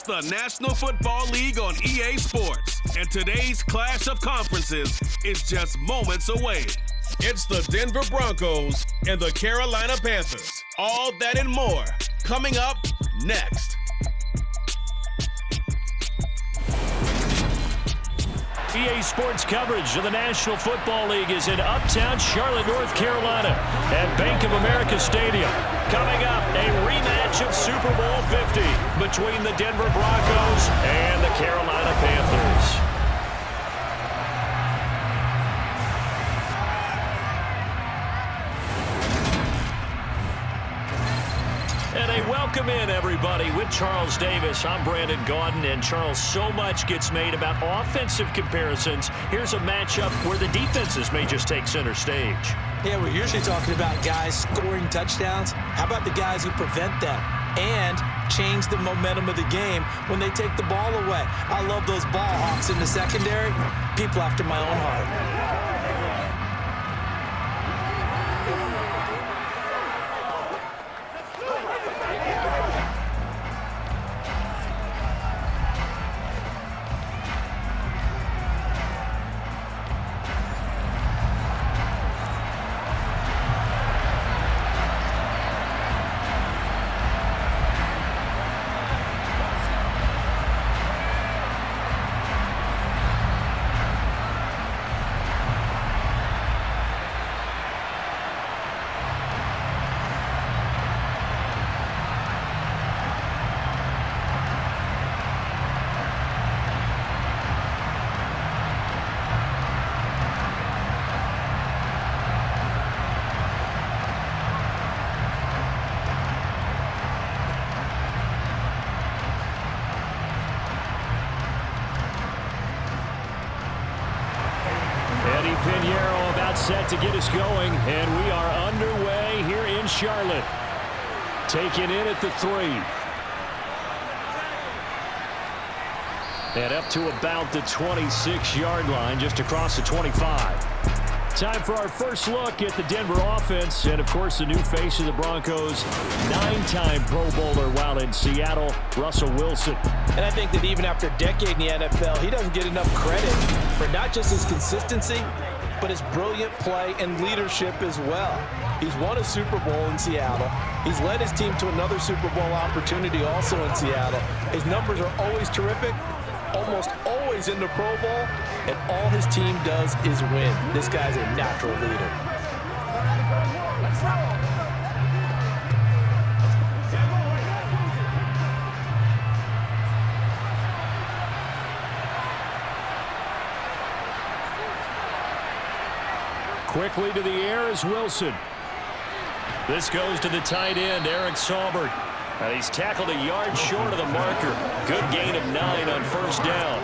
the National Football League on EA Sports, and today's clash of conferences is just moments away. It's the Denver Broncos and the Carolina Panthers. All that and more coming up next. EA Sports coverage of the National Football League is in uptown Charlotte, North Carolina at Bank of America Stadium. Coming up, a rematch of Super Bowl 50 between the Denver Broncos and the Carolina Panthers. And a welcome in, everybody, with Charles Davis. I'm Brandon Gaudin, and Charles, so much gets made about offensive comparisons. Here's a matchup where the defenses may just take center stage. Yeah, we're usually talking about guys scoring touchdowns. How about the guys who prevent them and change the momentum of the game when they take the ball away? I love those ball hawks in the secondary. People after my own heart. Set to get us going, and we are underway here in Charlotte. Taking in at the 3. And up to about the 26-yard line, just across the 25. Time for our first look at the Denver offense, and of course the new face of the Broncos, 9-time Pro Bowler while in Seattle, Russell Wilson. And I think that even after a decade in the NFL, he doesn't get enough credit for not just his consistency, but his brilliant play and leadership as well. He's won a Super Bowl in Seattle. He's led his team to another Super Bowl opportunity also in Seattle. His numbers are always terrific, almost always in the Pro Bowl, and all his team does is win. This guy's a natural leader. Quickly to the air is Wilson. This goes to the tight end, Eric Saubert. And he's tackled a yard short of the marker. Good gain of 9 on first down.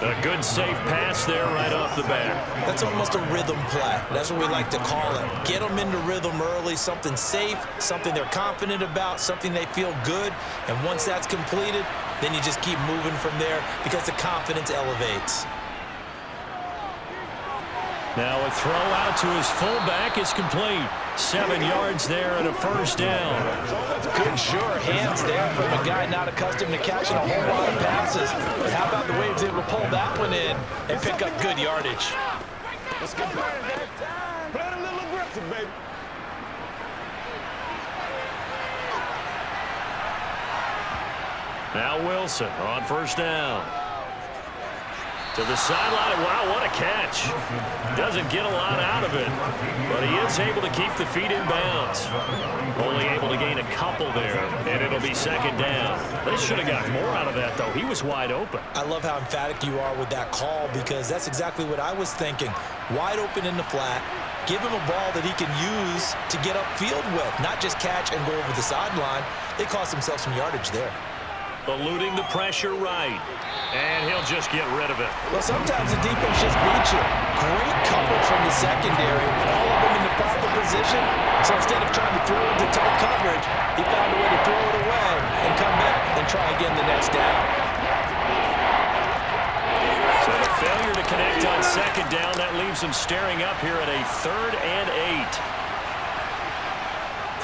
A good safe pass there right off the bat. That's almost a rhythm play. That's what we like to call it. Get them into rhythm early, something safe, something they're confident about, something they feel good. And once that's completed, then you just keep moving from there because the confidence elevates. Now a throw out to his fullback is complete. 7 yards there and a first down. Good sure hands there from a guy not accustomed to catching a whole lot of passes. But how about the way he was able to pull that one in and pick up good yardage? Let's get play a little aggressive, baby. Now Wilson on first down. To the sideline. Wow, what a catch. Doesn't get a lot out of it, but he is able to keep the feet in bounds. Only able to gain a couple there, and it'll be second down. They should have got more out of that, though. He was wide open. I love how emphatic you are with that call because that's exactly what I was thinking. Wide open in the flat. Give him a ball that he can use to get upfield with, not just catch and go over the sideline. They cost themselves some yardage there. Eluding the pressure right. And he'll just get rid of it. Well, sometimes the defense just beats you. Great coverage from the secondary. All of them in the proper position. So instead of trying to throw into tight coverage, he found a way to throw it away and come back and try again the next down. So the failure to connect on second down, that leaves him staring up here at a 3rd and 8.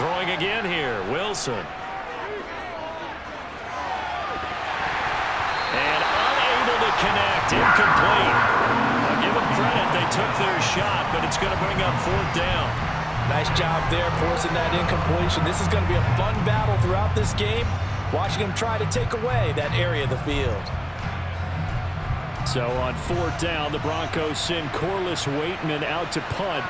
Throwing again here, Wilson. connect. Incomplete. I'll give them credit. They took their shot, but it's going to bring up 4th down. Nice job there forcing that incompletion. This is going to be a fun battle throughout this game, watching him try to take away that area of the field. So on 4th down, the Broncos send Corliss Waitman out to punt.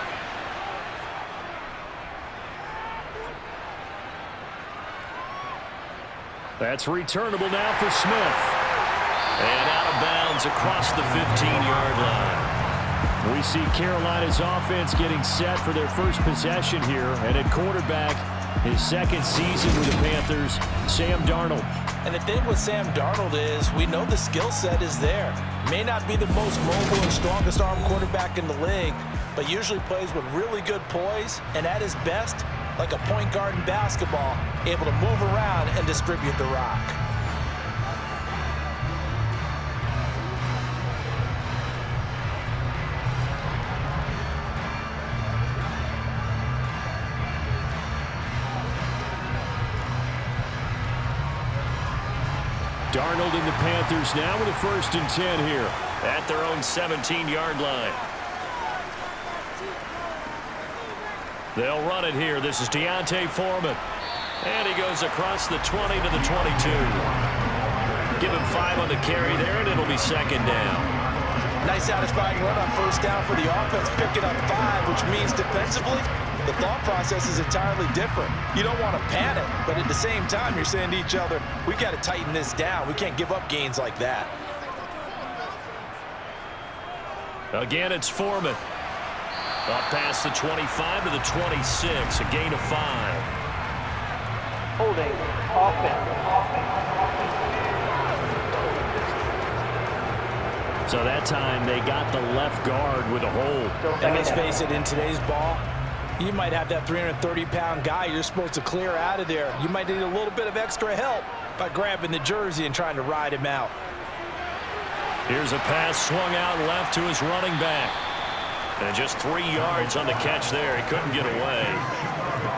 That's returnable now for Smith. And out of bounds across the 15-yard line. We see Carolina's offense getting set for their first possession here. And at quarterback, his second season with the Panthers, Sam Darnold. And the thing with Sam Darnold is we know the skill set is there. May not be the most mobile and strongest arm quarterback in the league, but usually plays with really good poise, and at his best, like a point guard in basketball, able to move around and distribute the rock. Darnold and the Panthers now with a 1st and 10 here at their own 17-yard line. They'll run it here. This is D'Onta Foreman. And he goes across the 20 to the 22. Give him 5 on the carry there, and it'll be 2nd down. Nice satisfying run on 1st down for the offense, picking up 5, which means defensively, the thought process is entirely different. You don't want to panic, but at the same time, you're saying to each other, we got to tighten this down. We can't give up gains like that. Again, it's Foreman. Up past the 25 to the 26, a gain of 5. Holding offense. So that time they got the left guard with a hold. And let's face it, in today's ball, you might have that 330-pound guy you're supposed to clear out of there. You might need a little bit of extra help by grabbing the jersey and trying to ride him out. Here's a pass swung out left to his running back. And just 3 yards on the catch there. He couldn't get away.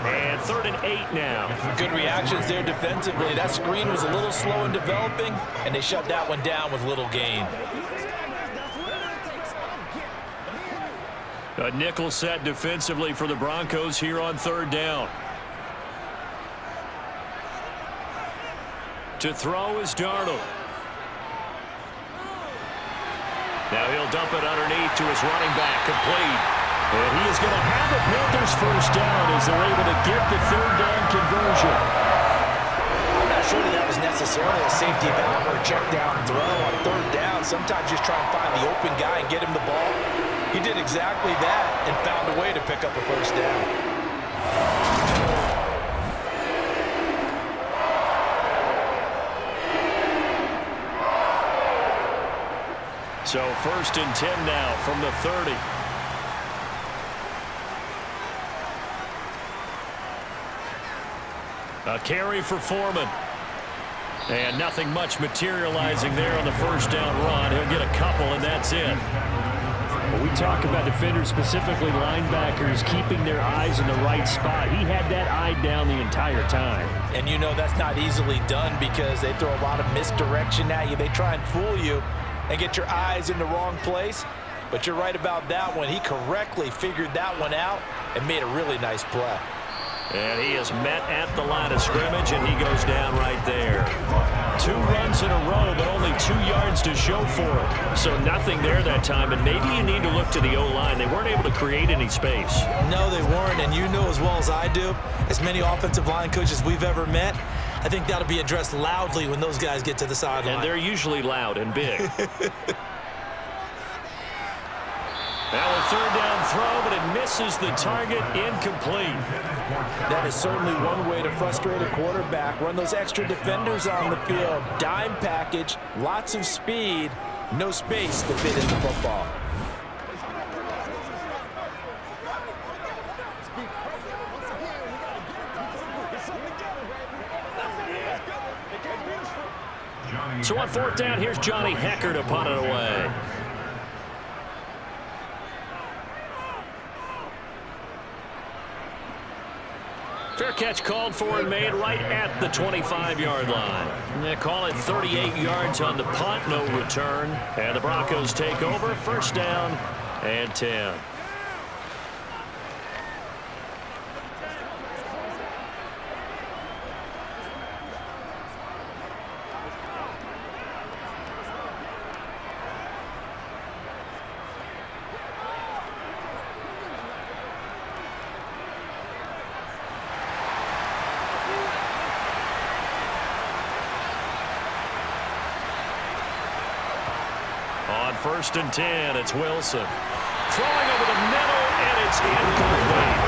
And 3rd and 8 now. Good reactions there defensively. That screen was a little slow in developing, and they shut that one down with little gain. A nickel set defensively for the Broncos here on 3rd down. To throw is Darnold. Now he'll dump it underneath to his running back, complete. And he is going to have the Panthers 1st down as they're able to get the 3rd down conversion. I'm not sure that was necessarily a safety valve or a check down throw on 3rd down. Sometimes just try and find the open guy and get him the ball. He did exactly that and found a way to pick up a 1st down. So 1st and 10 now from the 30. A carry for Foreman. And nothing much materializing there on the 1st down run. He'll get a couple, and that's it. When we talk about defenders, specifically linebackers, keeping their eyes in the right spot, he had that eye down the entire time. And you know that's not easily done because they throw a lot of misdirection at you. They try and fool you and get your eyes in the wrong place. But you're right about that one. He correctly figured that one out and made a really nice play. And he is met at the line of scrimmage, and he goes down right there. 2 runs in a row, but only 2 yards to show for it. So nothing there that time, and maybe you need to look to the O-line. They weren't able to create any space. No, they weren't, and you know as well as I do, as many offensive line coaches we've ever met, I think that'll be addressed loudly when those guys get to the sideline. And they're usually loud and big. Now a 3rd down throw, but it misses the target, incomplete. That is certainly one way to frustrate a quarterback. Run those extra defenders on the field. Dime package, lots of speed, no space to fit in the football. So on 4th down, here's Johnny Hecker to punt it away. Fair catch called for and made right at the 25-yard line. They call it 38 yards on the punt, no return. And the Broncos take over, first down and 10. On first and 10, it's Wilson. Throwing over the middle, and it's incomplete.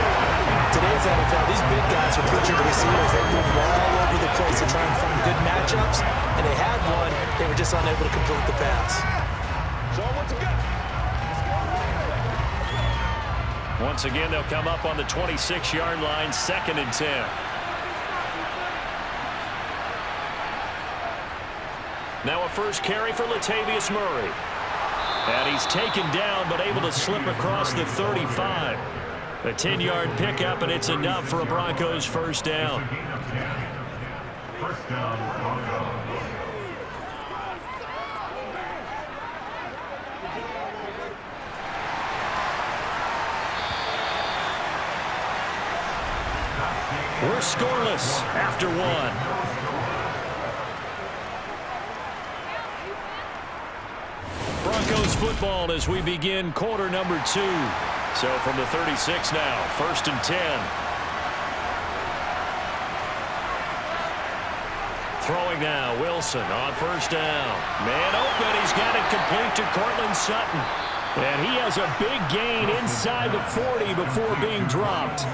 Today's NFL, these big guys are featured receivers. They move all over the place to try and find good matchups, and they had one. They were just unable to complete the pass. Once again, they'll come up on the 26-yard line, second and 10. Now a first carry for Latavius Murray. And he's taken down, but able to slip across the 35. A 10-yard pickup, and it's enough for a Broncos first down. We're scoreless after one. Broncos football as we begin quarter number 2. So from the 36 now, first and 10. Throwing now, Wilson on first down. Man open, he's got it complete to Cortland Sutton. And he has a big gain inside the 40 before being dropped.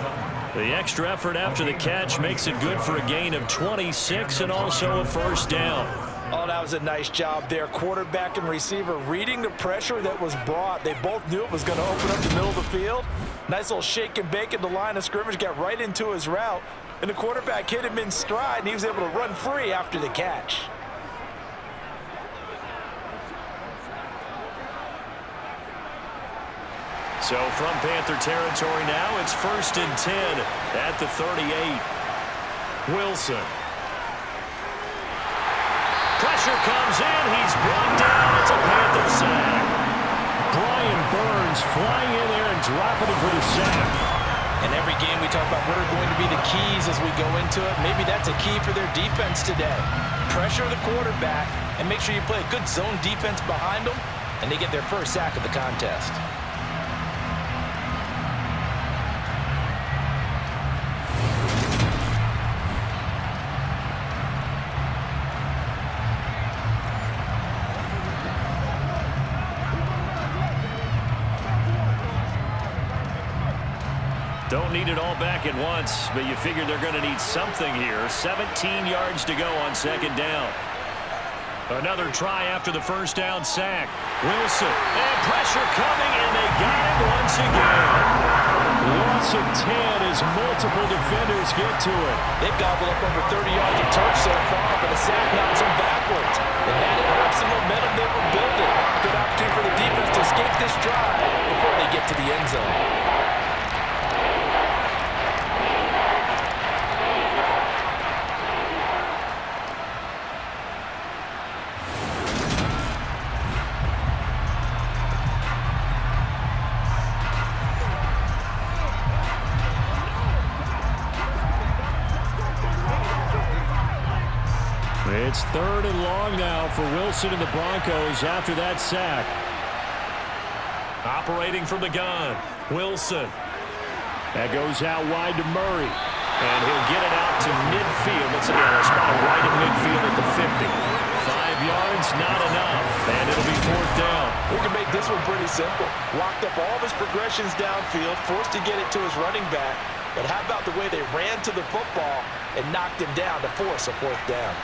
The extra effort after the catch makes it good for a gain of 26 and also a first down. Oh, that was a nice job there. Quarterback and receiver reading the pressure that was brought. They both knew it was going to open up the middle of the field. Nice little shake and bake at the line of scrimmage, got right into his route. And the quarterback hit him in stride, and he was able to run free after the catch. So from Panther territory now, it's first and 10 at the 38. Wilson. Pressure comes in. He's brought down. It's a Panther sack. Brian Burns flying in there and dropping him for the sack. In every game we talk about what are going to be the keys as we go into it. Maybe that's a key for their defense today. Pressure the quarterback and make sure you play a good zone defense behind them, and they get their first sack of the contest. Don't need it all back at once, but you figure they're going to need something here. 17 yards to go on second down. Another try after the first down sack. Wilson, and pressure coming, and they got him once again. Loss of 10 as multiple defenders get to it. They've gobbled up over 30 yards of turf so far, but a sack knocks them backwards. And that interrupts the momentum they were building. Good opportunity for the defense to escape this drive before they get to the end zone. It's third and long now for Wilson and the Broncos after that sack. Operating from the gun, Wilson. That goes out wide to Murray. And he'll get it out to midfield. Let's see, a spot right at midfield at the 50. 5 yards, not enough. And it'll be fourth down. We can make this one pretty simple. Locked up all of his progressions downfield, forced to get it to his running back. But how about the way they ran to the football and knocked him down to force a fourth down?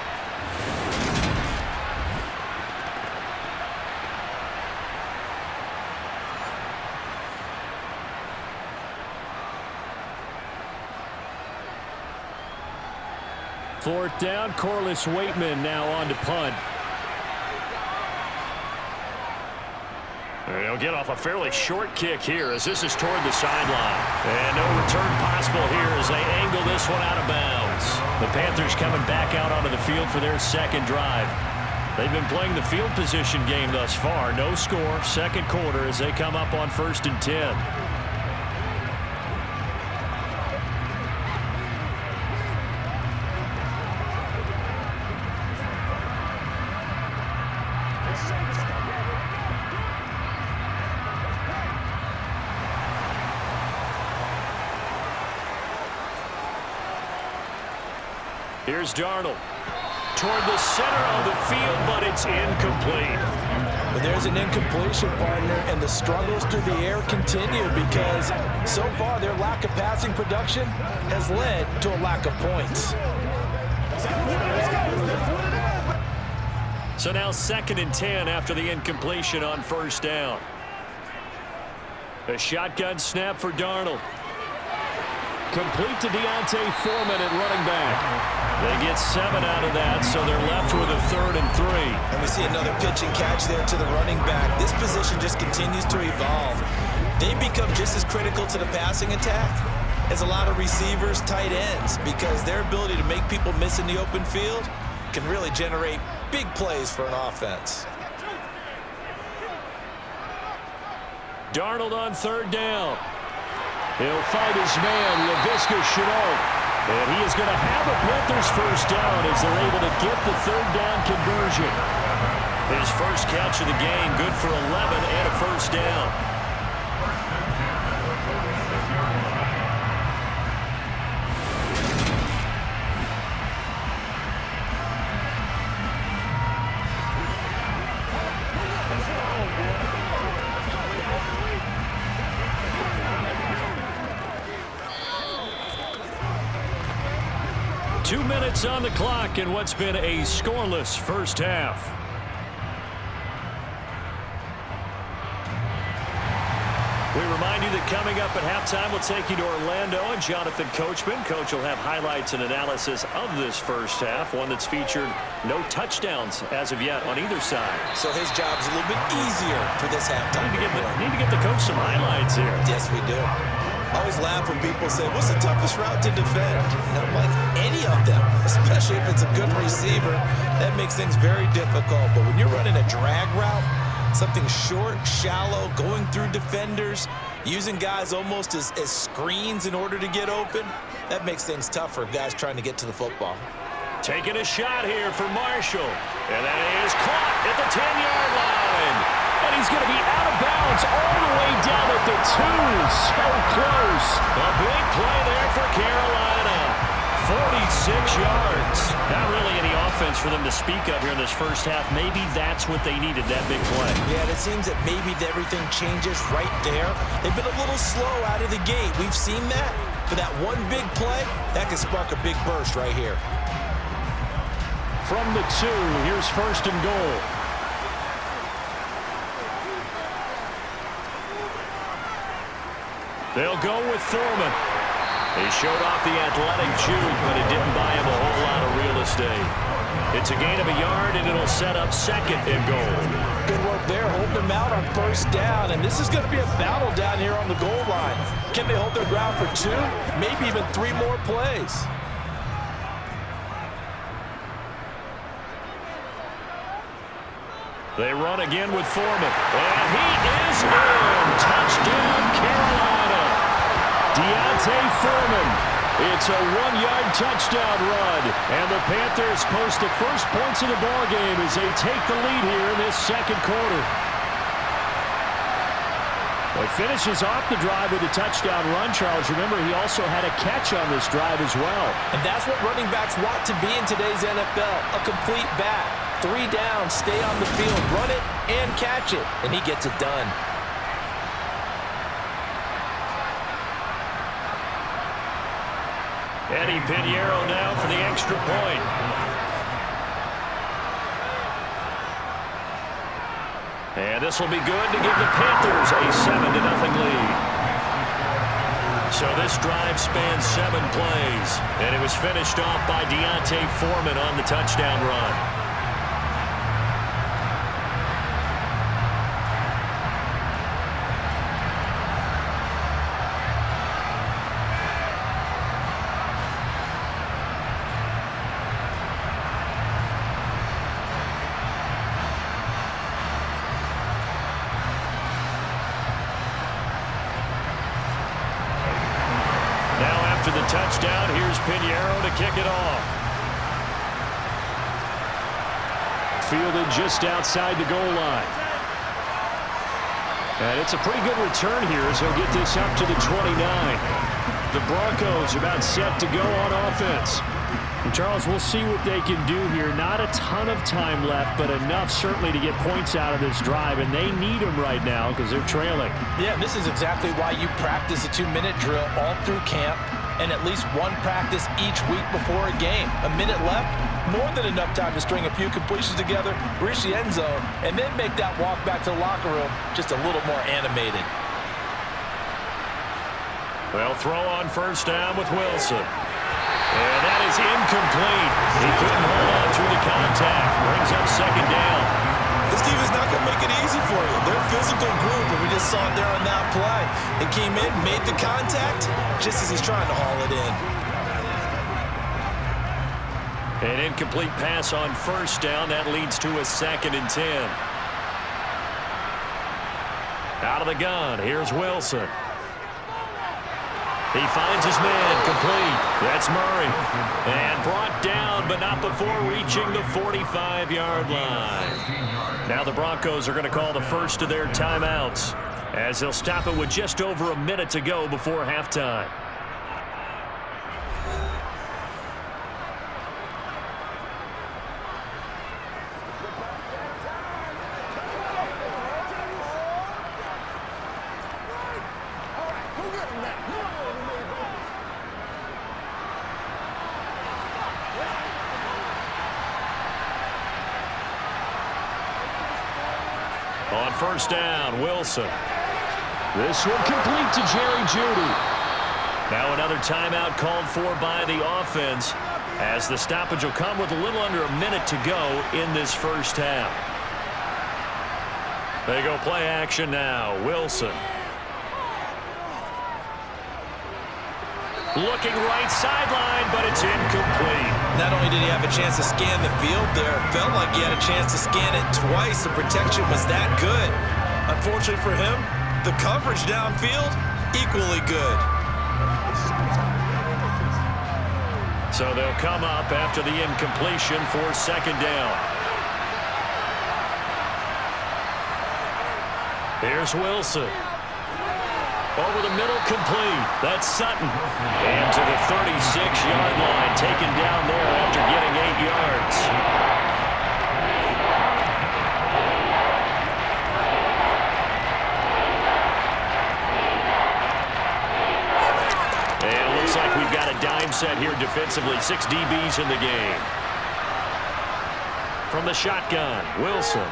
Fourth down, Corliss Waitman now on to punt. He'll get off a fairly short kick here as this is toward the sideline. And no return possible here as they angle this one out of bounds. The Panthers coming back out onto the field for their second drive. They've been playing the field position game thus far. No score, second quarter as they come up on 1st and 10. Here's Darnold toward the center of the field, but it's incomplete. But there's an incompletion, partner, and the struggles through the air continue because so far their lack of passing production has led to a lack of points. So now 2nd and 10 after the incompletion on 1st down. A shotgun snap for Darnold. Complete to Deontay Foreman at running back. They get 7 out of that, so they're left with a 3rd and 3. And we see another pitch and catch there to the running back. This position just continues to evolve. They become just as critical to the passing attack as a lot of receivers, tight ends, because their ability to make people miss in the open field can really generate big plays for an offense. Darnold on 3rd down. He'll fight his man, Laviska Shenault. And he is going to have a Panthers 1st down as they're able to get the 3rd down conversion. His first catch of the game, good for 11 and a 1st down. On the clock in what's been a scoreless first half. We remind you that coming up at halftime, we'll take you to Orlando and Jonathan Coachman. Coach will have highlights and analysis of this first half, one that's featured no touchdowns as of yet on either side. So his job's a little bit easier for this halftime. Need to get the coach some highlights here. Yes, we do. I always laugh when people say, what's the toughest route to defend? And I'm like, any of them, especially if it's a good receiver. That makes things very difficult. But when you're running a drag route, something short, shallow, going through defenders, using guys almost as screens in order to get open, that makes things tough for guys trying to get to the football. Taking a shot here for Marshall. And that is caught at the 10-yard line. And he's going to be out of bounds all the way down at the 2. So close. A big play there for Carolina. 46 yards. Not really any offense for them to speak of here in this first half. Maybe that's what they needed, that big play. Yeah, it seems that maybe everything changes right there. They've been a little slow out of the gate. We've seen that. But that one big play, that can spark a big burst right here. From the 2, here's 1st and goal. They'll go with Foreman. He showed off the athletic juke, but it didn't buy him a whole lot of real estate. It's a gain of a yard, and it'll set up 2nd and goal. Good work there, holding them out on 1st down, and this is going to be a battle down here on the goal line. Can they hold their ground for 2, maybe even 3 more plays? They run again with Foreman, and he is in. Touchdown, Carolina. Deontay Foreman. It's a 1-yard touchdown run, and the Panthers post the first points of the ballgame as they take the lead here in this second quarter. He finishes off the drive with a touchdown run, Charles. Remember, he also had a catch on this drive as well. And that's what running backs want to be in today's NFL, a complete back. 3 down, stay on the field, run it, and catch it. And he gets it done. Eddie Pinheiro now for the extra point. And this will be good to give the Panthers a 7-0 lead. So this drive spans 7 plays, and it was finished off by Deontay Foreman on the touchdown run. 1 after the touchdown. Here's Pinheiro to kick it off. Fielded just outside the goal line. And it's a pretty good return here as he'll get this up to the 29. The Broncos are about set to go on offense. And Charles, we'll see what they can do here. Not a ton of time left, but enough certainly to get points out of this drive, and they need them right now because they're trailing. Yeah, this is exactly why you practice a 2-minute drill all through camp and at least one practice each week before a game. A minute left, more than enough time to string a few completions together, reach the end zone, and then make that walk back to the locker room just a little more animated. They'll throw on first down with Wilson. And that is incomplete. He couldn't hold on through the contact. Brings up second down. This team is not going to make it easy for you. They're a physical group, and we just saw it there on that play. They came in, made the contact, just as he's trying to haul it in. An incomplete pass on first down. That leads to a 2nd and 10. Out of the gun, here's Wilson. He finds his man, complete. That's Murray. And brought down, but not before reaching the 45-yard line. Now the Broncos are going to call the first of their timeouts, as they'll stop it with just over a minute to go before halftime. On first down, Wilson. This one complete to Jerry Jeudy. Now another timeout called for by the offense, as the stoppage will come with a little under a minute to go in this first half. They go play action now. Wilson. Looking right sideline, but it's incomplete. Not only did he have a chance to scan the field there, it felt like he had a chance to scan it twice. The protection was that good. Unfortunately for him, the coverage downfield, equally good. So they'll come up after the incompletion for second down. Here's Wilson. Over the middle, complete. That's Sutton. And to the 36-yard line, taken down there after getting 8 yards. And it looks like we've got a dime set here defensively. 6 DBs in the game. From the shotgun, Wilson.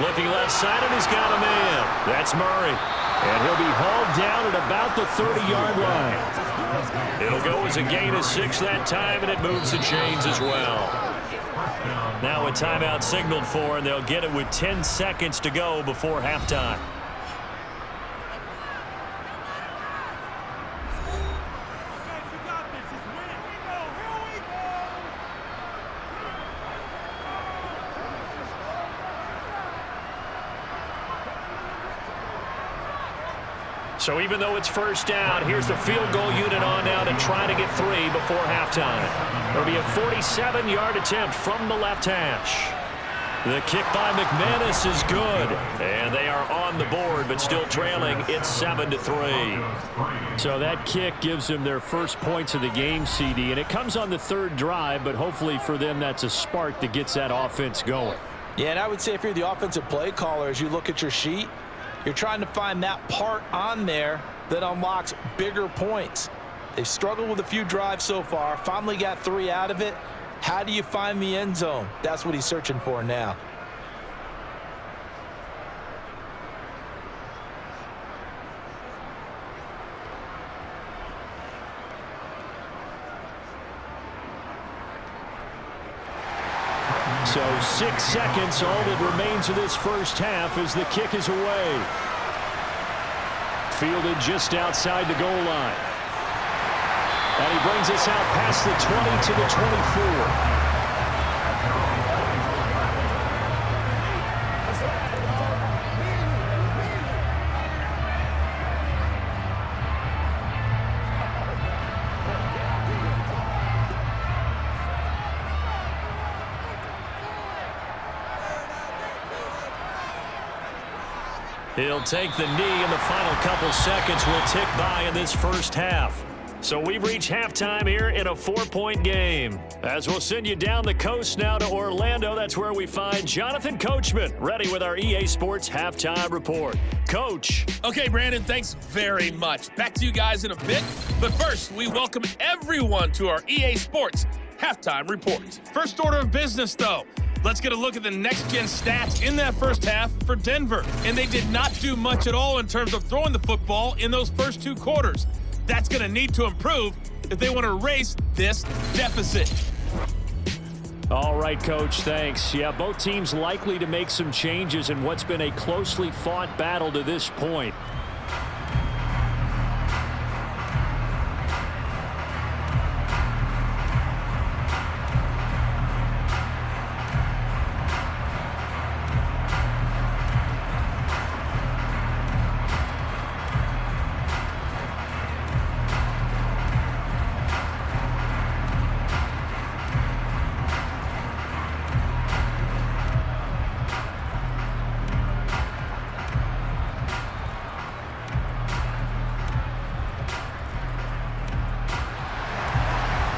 Looking left side, and he's got a man. That's Murray. And he'll be hauled down at about the 30-yard line. It'll go as a gain of 6 that time, and it moves the chains as well. Now a timeout signaled for, and they'll get it with 10 seconds to go before halftime. So even though it's first down, here's the field goal unit on now to try to get 3 before halftime. There'll be a 47-yard attempt from the left hash. The kick by McManus is good. And they are on the board, but still trailing. It's 7-3. So that kick gives them their first points of the game, CD. And it comes on the 3rd drive, but hopefully for them that's a spark that gets that offense going. Yeah, and I would say if you're the offensive play caller, as you look at your sheet, you're trying to find that part on there that unlocks bigger points. They've struggled with a few drives so far, finally got 3 out of it. How do you find the end zone? That's what he's searching for now. So 6 seconds, all that remains of this first half as the kick is away. Fielded just outside the goal line. And he brings us out past the 20 to the 24. He'll take the knee, and the final couple seconds will tick by in this first half. So we've reached halftime here in a 4-point game. As we'll send you down the coast now to Orlando, that's where we find Jonathan Coachman, ready with our EA Sports Halftime Report. Coach. Okay, Brandon, thanks very much. Back to you guys in a bit. But first, we welcome everyone to our EA Sports Halftime Report. First order of business, though. Let's get a look at the next-gen stats in that first half for Denver. And they did not do much at all in terms of throwing the football in those first two quarters. That's going to need to improve if they want to erase this deficit. All right, Coach, thanks. Yeah, both teams likely to make some changes in what's been a closely fought battle to this point.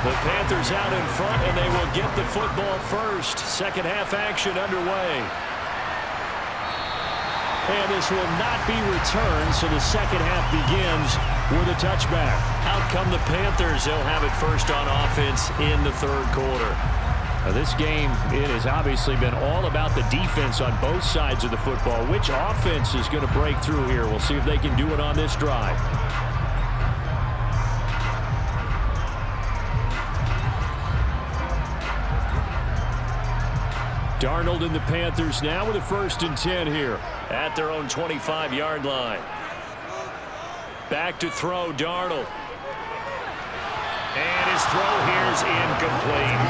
The Panthers out in front, and they will get the football first. Second half action underway. And this will not be returned, so the second half begins with a touchback. Out come the Panthers. They'll have it first on offense in the third quarter. Now this game, it has obviously been all about the defense on both sides of the football. Which offense is going to break through here? We'll see if they can do it on this drive. Darnold and the Panthers now with a 1st and 10 here at their own 25-yard line. Back to throw, Darnold. And his throw here is incomplete.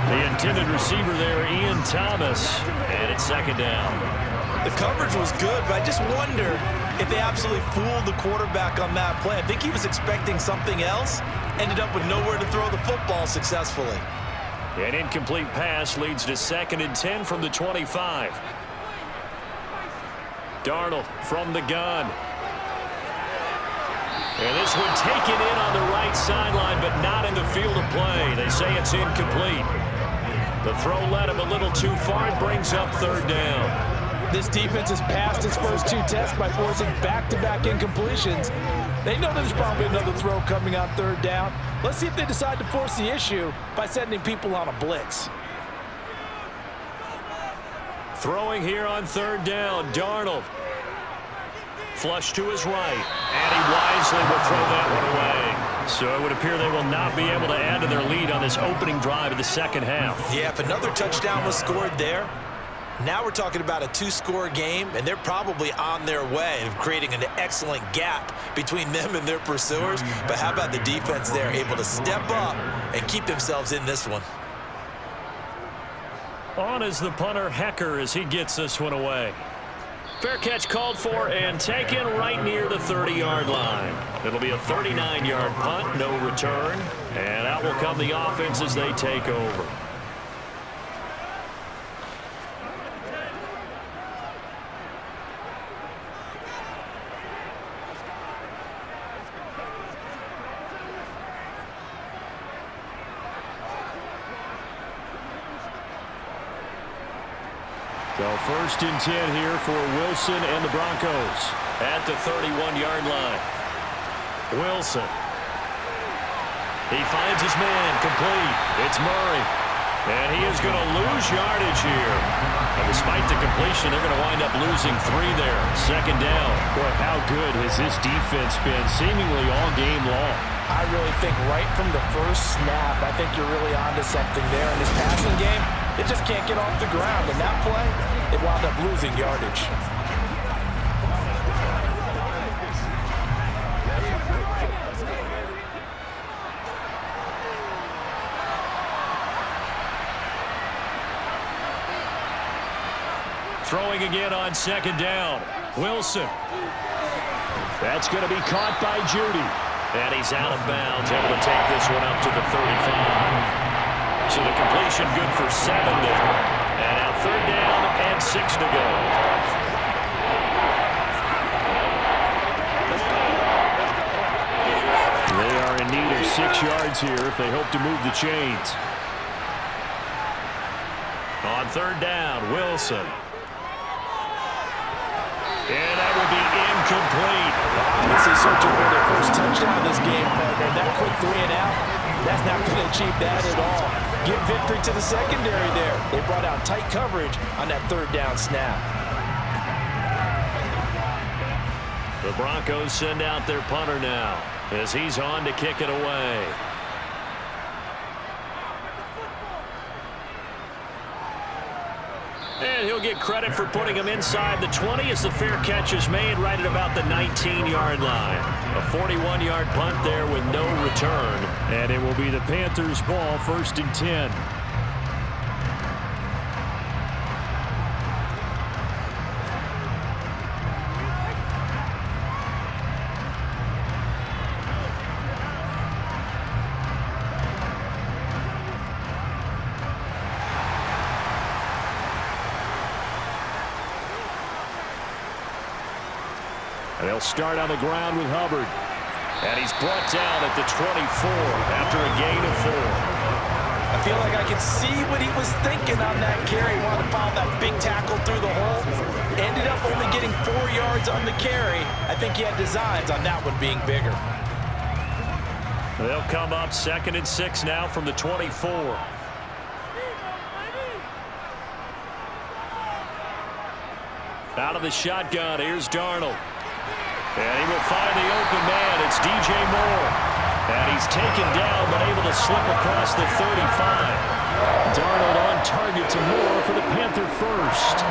The intended receiver there, Ian Thomas, and it's second down. The coverage was good, but I just wonder if they absolutely fooled the quarterback on that play. I think he was expecting something else, ended up with nowhere to throw the football successfully. An incomplete pass leads to 2nd and 10 from the 25. Darnold from the gun. And this one taken in on the right sideline, but not in the field of play. They say it's incomplete. The throw led him a little too far. It brings up 3rd down. This defense has passed its first 2 tests by forcing back-to-back incompletions. They know there's probably another throw coming on 3rd down. Let's see if they decide to force the issue by sending people on a blitz. Throwing here on 3rd down, Darnold. Flush to his right, and he wisely will throw that one away. So it would appear they will not be able to add to their lead on this opening drive of the second half. Yeah, if another touchdown was scored there, now we're talking about a 2-score game, and they're probably on their way of creating an excellent gap between them and their pursuers. But how about the defense there, able to step up and keep themselves in this one? On is the punter, Hecker, as he gets this one away. Fair catch called for and taken right near the 30-yard line. It'll be a 39-yard punt, no return. And out will come the offense as they take over. So 1st and 10 here for Wilson and the Broncos at the 31-yard line. Wilson. He finds his man, complete. It's Murray. And he is going to lose yardage here. And despite the completion, they're going to wind up losing 3 there. 2nd down. Boy, how good has this defense been seemingly all game long? I really think right from the first snap, I think you're really onto something there in this passing game. It just can't get off the ground. And that play, it wound up losing yardage. Throwing again on 2nd down. Wilson. That's going to be caught by Judy. And he's out of bounds, able to take this one up to the 35. So the completion good for 7 there. And now 3rd down and 6 to go. 6 yards here if they hope to move the chains. On third down, Wilson. And that will be incomplete. This is searching for their first touchdown this game, partner. That quick 3 and out, that's not going to achieve that at all. Give victory to the secondary there. They brought out tight coverage on that third down snap. The Broncos send out their punter now as he's on to kick it away. And he'll get credit for putting him inside the 20 as the fair catch is made right at about the 19-yard line. A 41-yard punt there with no return. And it will be the Panthers' ball, 1st and 10. And they'll start on the ground with Hubbard. And he's brought down at the 24 after a gain of 4. I feel like I can see what he was thinking on that carry. Wanted to follow that big tackle through the hole. Ended up only getting 4 yards on the carry. I think he had designs on that one being bigger. They'll come up 2nd and 6 now from the 24. Out of the shotgun, here's Darnold. And he will find the open man. It's DJ Moore. And he's taken down but able to slip across the 35. Darnold on target to Moore for the Panther first.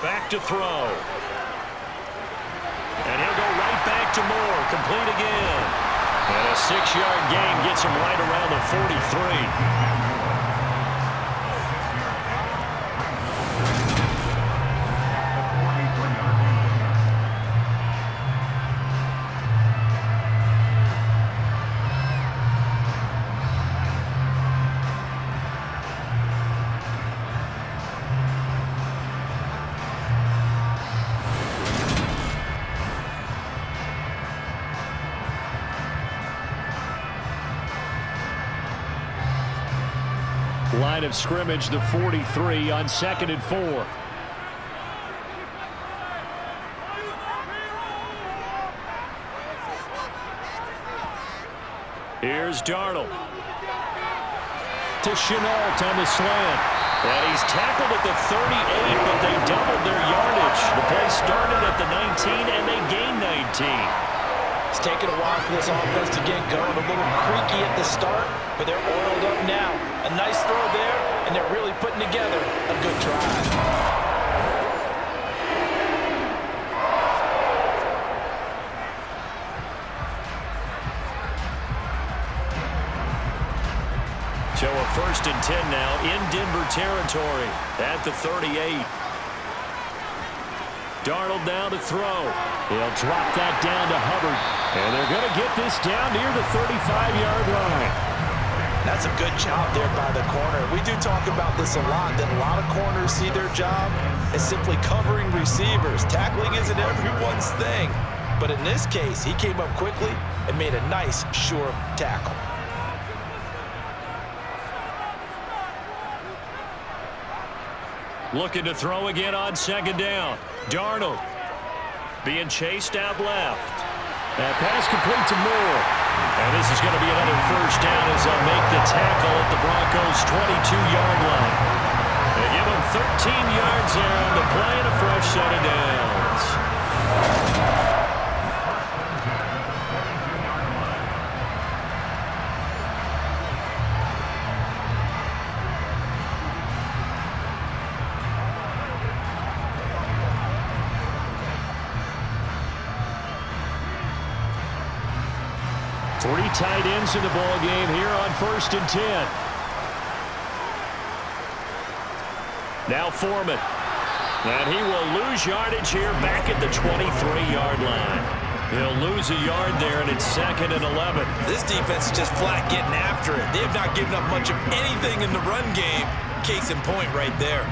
Back to throw. And he'll go right back to Moore. Complete again. And a 6-yard gain gets him right around the 43. Line of scrimmage, the 43 on 2nd and 4. Here's Darnold. To Chenault on the slant. And he's tackled at the 38, but they doubled their yardage. The play started at the 19, and they gained 19. It's taken a while for this offense to get going. A little creaky at the start, but they're oiled up now. A nice throw there, and they're really putting together a good drive. So a 1st and 10 now in Denver territory at the 38. Darnold down to throw. He'll drop that down to Hubbard. And they're going to get this down near the 35-yard line. That's a good job there by the corner. We do talk about this a lot, that a lot of corners see their job as simply covering receivers. Tackling isn't everyone's thing. But in this case, he came up quickly and made a nice, sure tackle. Looking to throw again on 2nd down. Darnold being chased out left. That pass complete to Moore. And this is going to be another 1st down as they'll make the tackle at the Broncos' 22-yard line. They give them 13 yards there on the play and a fresh set of downs. Three tight ends in the ball game here on 1st and 10. Now Foreman. And he will lose yardage here back at the 23-yard line. He'll lose a yard there, and it's 2nd and 11. This defense is just flat getting after it. They have not given up much of anything in the run game. Case in point right there.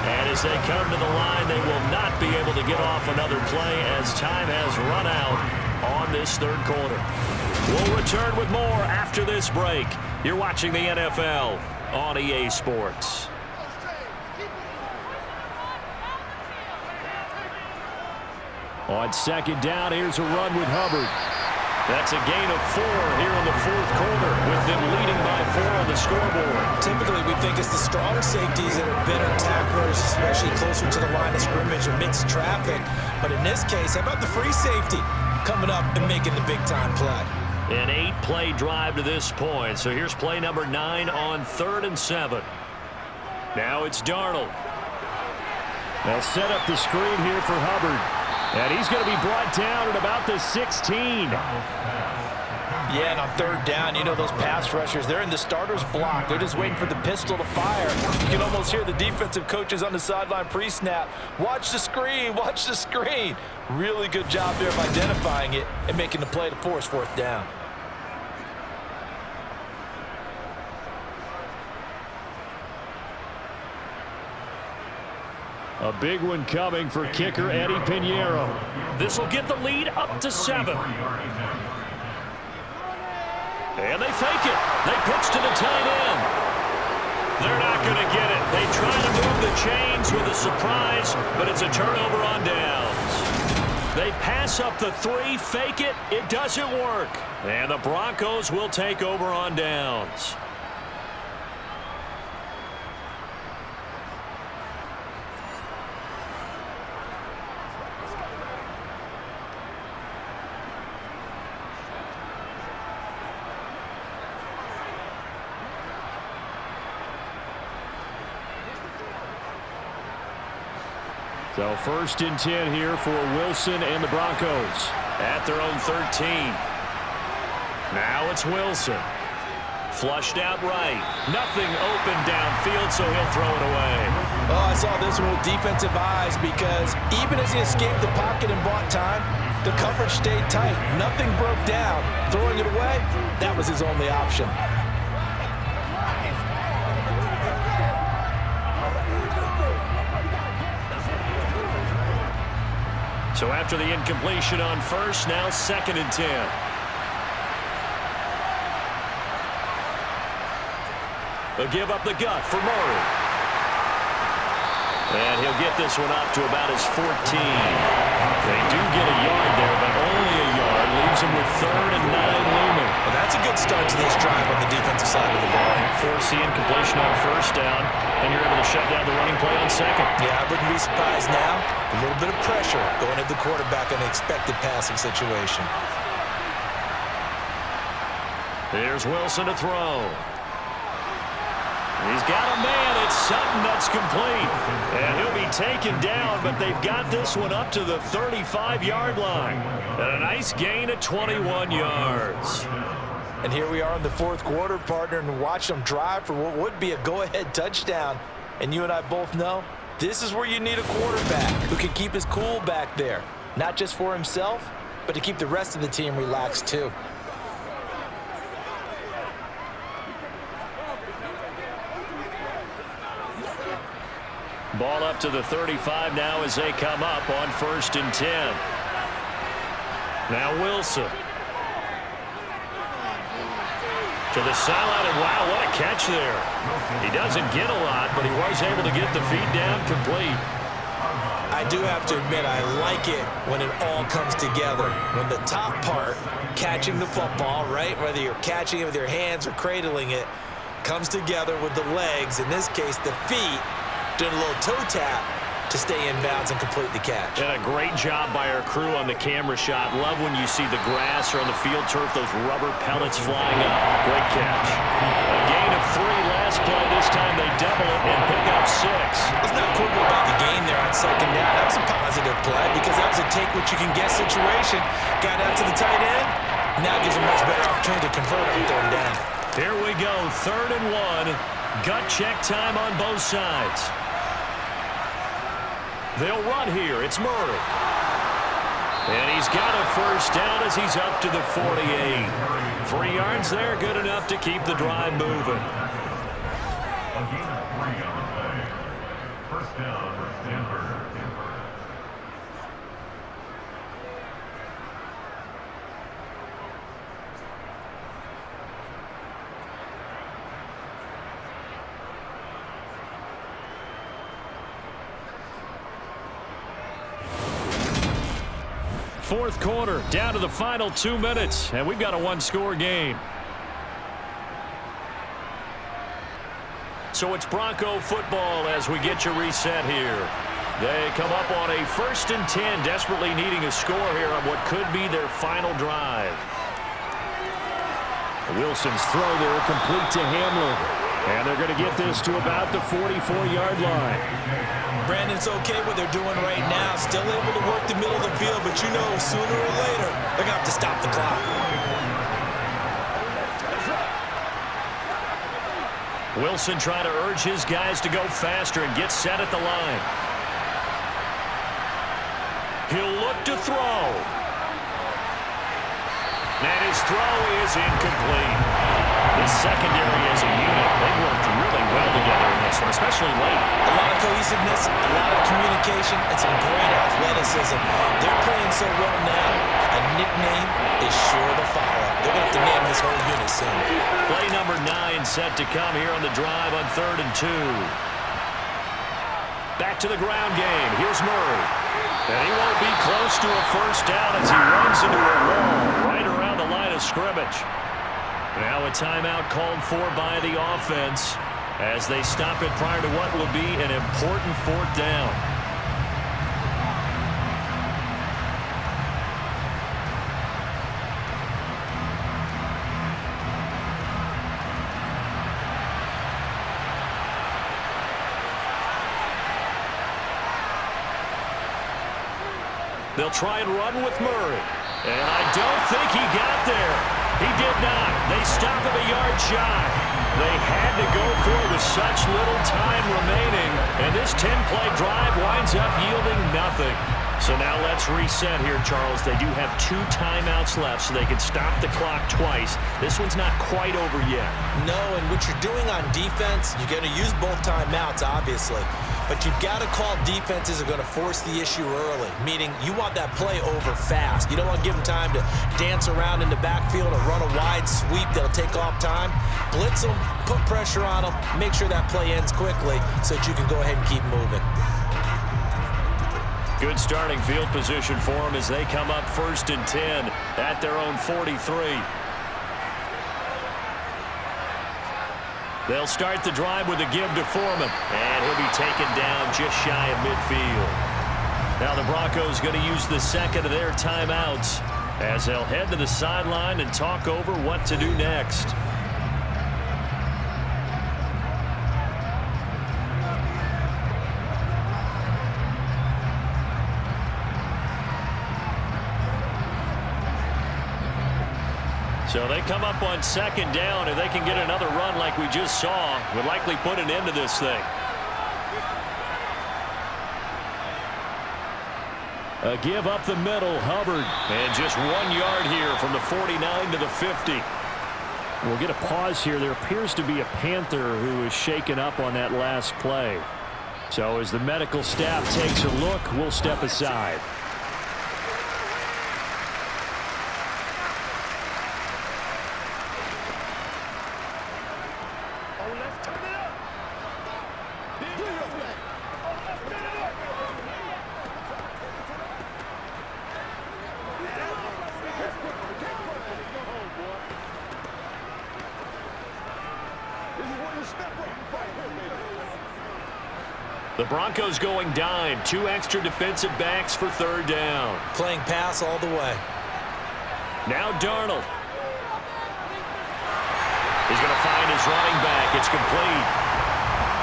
And as they come to the line, they will not be able to get off another play as time has run out on this third quarter. We'll return with more after this break. You're watching the NFL on EA Sports. On 2nd down, here's a run with Hubbard. That's a gain of 4 here in the fourth quarter, with them leading by 4 on the scoreboard. Typically, we think it's the strong safeties that are better tacklers, especially closer to the line of scrimmage amidst traffic. But in this case, how about the free safety coming up and making the big-time play? An 8-play drive to this point. So here's play number 9 on 3rd and 7. Now it's Darnold. They'll set up the screen here for Hubbard. And he's going to be brought down at about the 16. Yeah, and on 3rd down, you know those pass rushers, they're in the starter's block. They're just waiting for the pistol to fire. You can almost hear the defensive coaches on the sideline pre-snap. Watch the screen, watch the screen. Really good job there of identifying it and making the play to force 4th down. A big one coming for kicker Eddie Pinheiro. This will get the lead up to 7. And they fake it. They pitch to the tight end. They're not going to get it. They try to move the chains with a surprise, but it's a turnover on downs. They pass up the 3, fake it. It doesn't work. And the Broncos will take over on downs. So 1st and 10 here for Wilson and the Broncos. At their own 13. Now it's Wilson. Flushed out right. Nothing open downfield, so he'll throw it away. Oh, I saw this one with defensive eyes because even as he escaped the pocket and bought time, the coverage stayed tight. Nothing broke down. Throwing it away, that was his only option. So after the incompletion on 1st, now 2nd and 10. They'll give up the gut for Murray. And he'll get this one up to about his 14. They do get a yard there, but only a yard. Leaves him with 3rd and 9 looming. Well, that's a good start to this drive on the defensive side of the ball. Force the incompletion on 1st down, and you're able to shut down the running play on 2nd. Yeah, I wouldn't be surprised now. A little bit of pressure going at the quarterback in an expected passing situation. Here's Wilson to throw. He's got a man. It's Sutton that's complete. And he'll be taken down, but they've got this one up to the 35-yard line. And a nice gain of 21 yards. And here we are in the 4th quarter, partner, and watch them drive for what would be a go-ahead touchdown. And you and I both know this is where you need a quarterback who can keep his cool back there. Not just for himself, but to keep the rest of the team relaxed too. Ball up to the 35 now as they come up on 1st and 10. Now Wilson. To the sideline, and wow, what a catch there. He doesn't get a lot, but he was able to get the feed down complete. I do have to admit, I like it when it all comes together. When the top part, catching the football, right, whether you're catching it with your hands or cradling it, comes together with the legs, in this case the feet, doing a little toe tap to stay in bounds and complete the catch. And a great job by our crew on the camera shot. Love when you see the grass or on the field turf, those rubber pellets flying up. Great catch. A gain of 3 last play. This time they double it and pick up 6. Let's not quibble about the gain there on 2nd down. That take what you can get situation. Got out to the tight end. Now gives a much better opportunity to convert on third down. Here we go, 3rd and 1. Gut check time on both sides. They'll run here. It's Murray. And he's got a first down as he's up to the 48. 3 yards there, good enough to keep the drive moving. First down for Denver. Fourth quarter, down to the final 2 minutes, and we've got a one-score game. So it's Bronco football as we get you reset here. They come up on a 1st and 10, desperately needing a score here on what could be their final drive. Wilson's throw there complete to Hamlin. And they're going to get this to about the 44-yard line. Brandon's okay what they're doing right now. Still able to work the middle of the field, but you know sooner or later they're going to have to stop the clock. Wilson trying to urge his guys to go faster and get set at the line. He'll look to throw. And his throw is incomplete. The secondary as a unit, they worked really well together in this one, especially late. A lot of cohesiveness, a lot of communication, and some great athleticism. They're playing so well now, a nickname is sure to follow. They're going to have to name this whole unit soon. Play number 9 set to come here on the drive on 3rd and 2. Back to the ground game. Here's Murray. And he won't be close to a first down as he runs into a wall right around the line of scrimmage. Now a timeout called for by the offense as they stop it prior to what will be an important 4th down. They'll try and run with Murray. And I don't think he got there. He did not. They stop him a yard shy. They had to go for it with such little time remaining. And this 10-play drive winds up yielding nothing. So now let's reset here, Charles. They do have 2 timeouts left, so they can stop the clock twice. This one's not quite over yet. No, and what you're doing on defense, you're going to use both timeouts, obviously. But you've got to call defenses are going to force the issue early, meaning you want that play over fast. You don't want to give them time to dance around in the backfield or run a wide sweep that'll take off time. Blitz them, put pressure on them, make sure that play ends quickly so that you can go ahead and keep moving. Good starting field position for them as they come up 1st and 10 at their own 43. They'll start the drive with a give to Foreman, and he'll be taken down just shy of midfield. Now the Broncos going to use the second of their timeouts as they'll head to the sideline and talk over what to do next. So they come up on 2nd down, and they can get another run like we just saw. Would likely put an end to this thing. A give up the middle, Hubbard. And just 1 yard here from the 49 to the 50. We'll get a pause here. There appears to be a Panther who is shaken up on that last play. So as the medical staff takes a look, we'll step aside. The Broncos going dime. 2 extra defensive backs for 3rd down. Playing pass all the way. Now Darnold. He's going to find his running back. It's complete.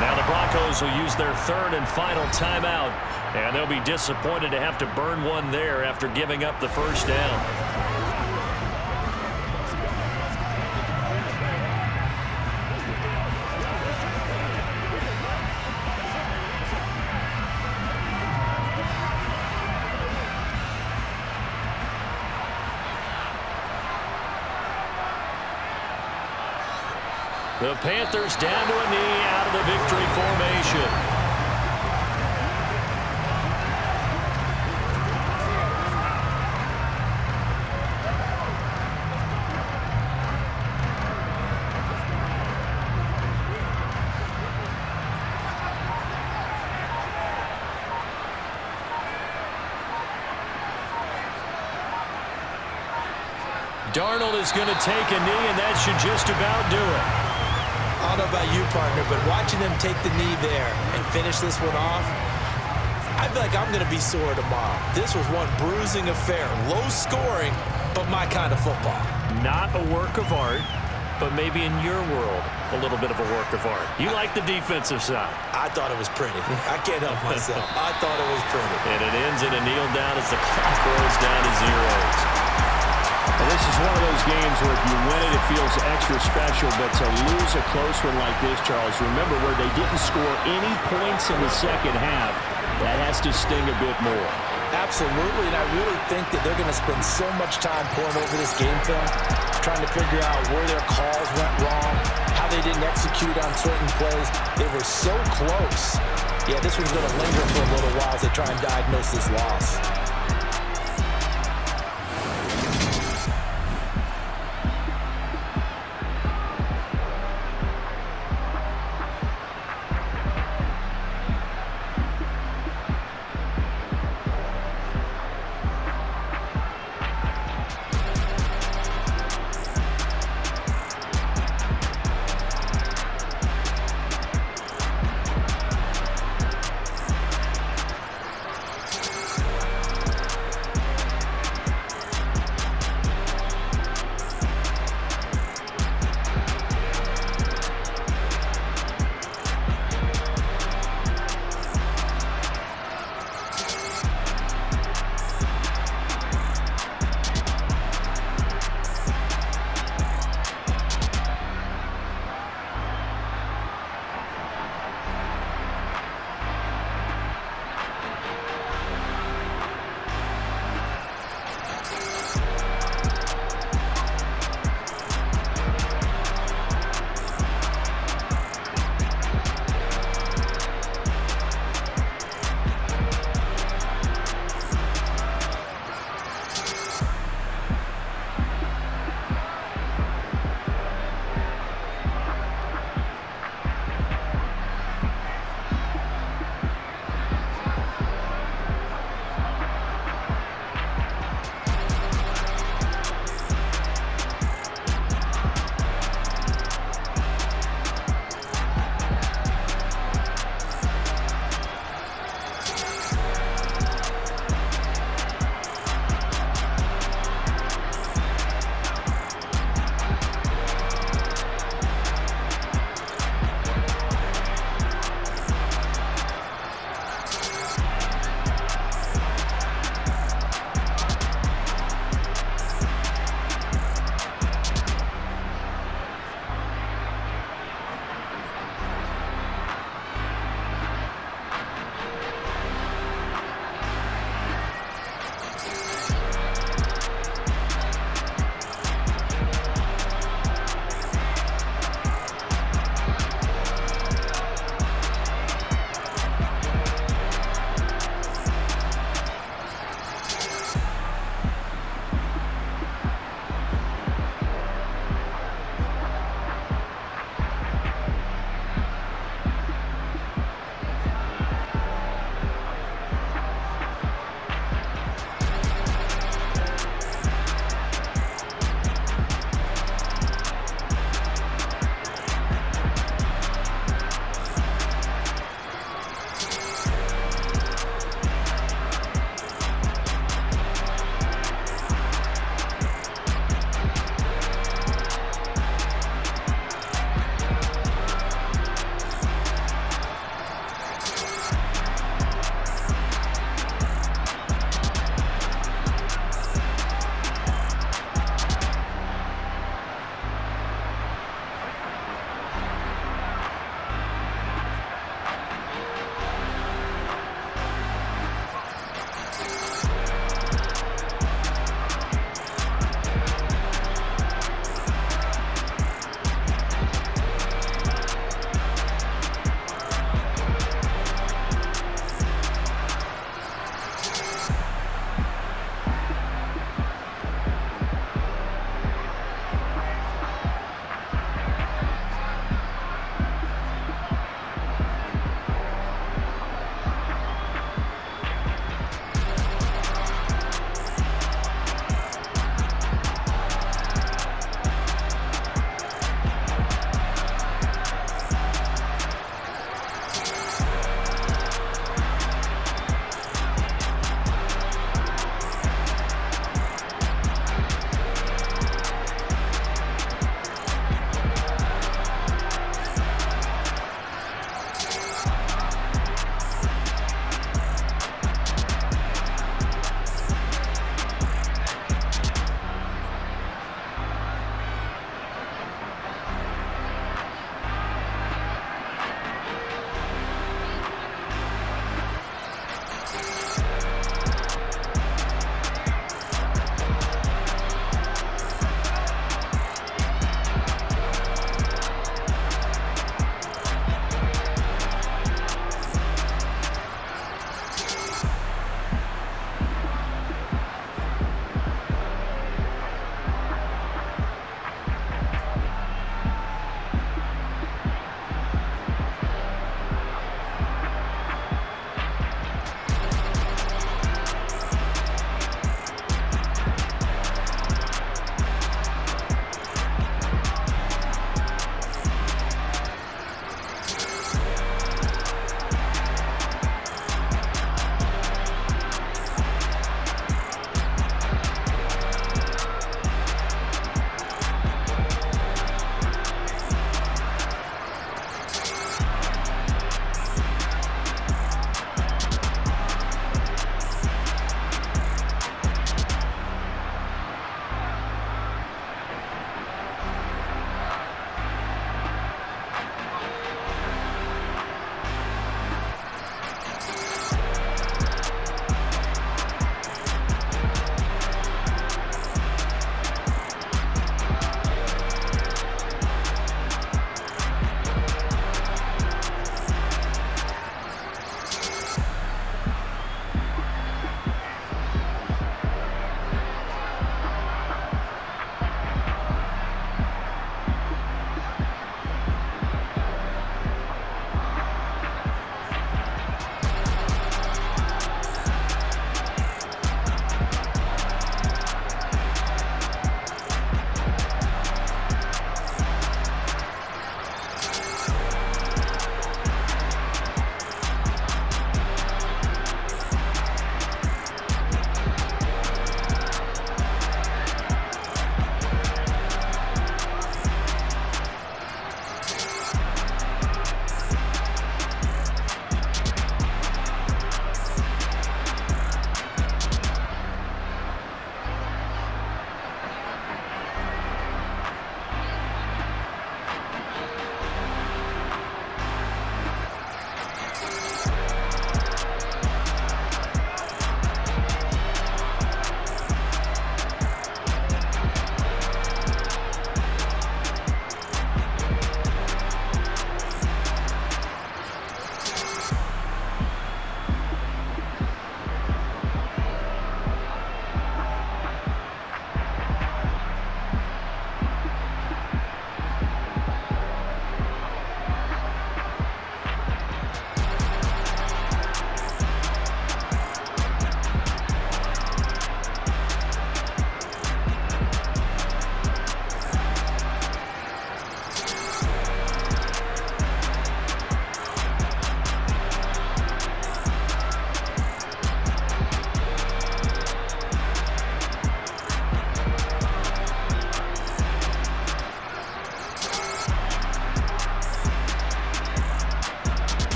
Now the Broncos will use their 3rd and final timeout And they'll be disappointed to have to burn one there after giving up the first down. The Panthers down to a knee out of the victory formation. Darnold is going to take a knee, and that should just about do it. I don't know about you, partner, but watching them take the knee there and finish this one off, I feel like I'm going to be sore tomorrow. This was one bruising affair. Low scoring, but my kind of football. Not a work of art, but maybe in your world, a little bit of a work of art. You like the defensive side. I thought it was pretty. I can't help myself. I thought it was pretty. And it ends in a kneel down as the clock rolls down to zeros. Well, this is one of those games where if you win it, it feels extra special, but to lose a close one like this, Charles, remember where they didn't score any points in the second half, that has to sting a bit more. Absolutely, and I really think that they're going to spend so much time pouring over this game film, trying to figure out where their calls went wrong, how they didn't execute on certain plays. They were so close. Yeah, this one's going to linger for a little while as they try and diagnose this loss.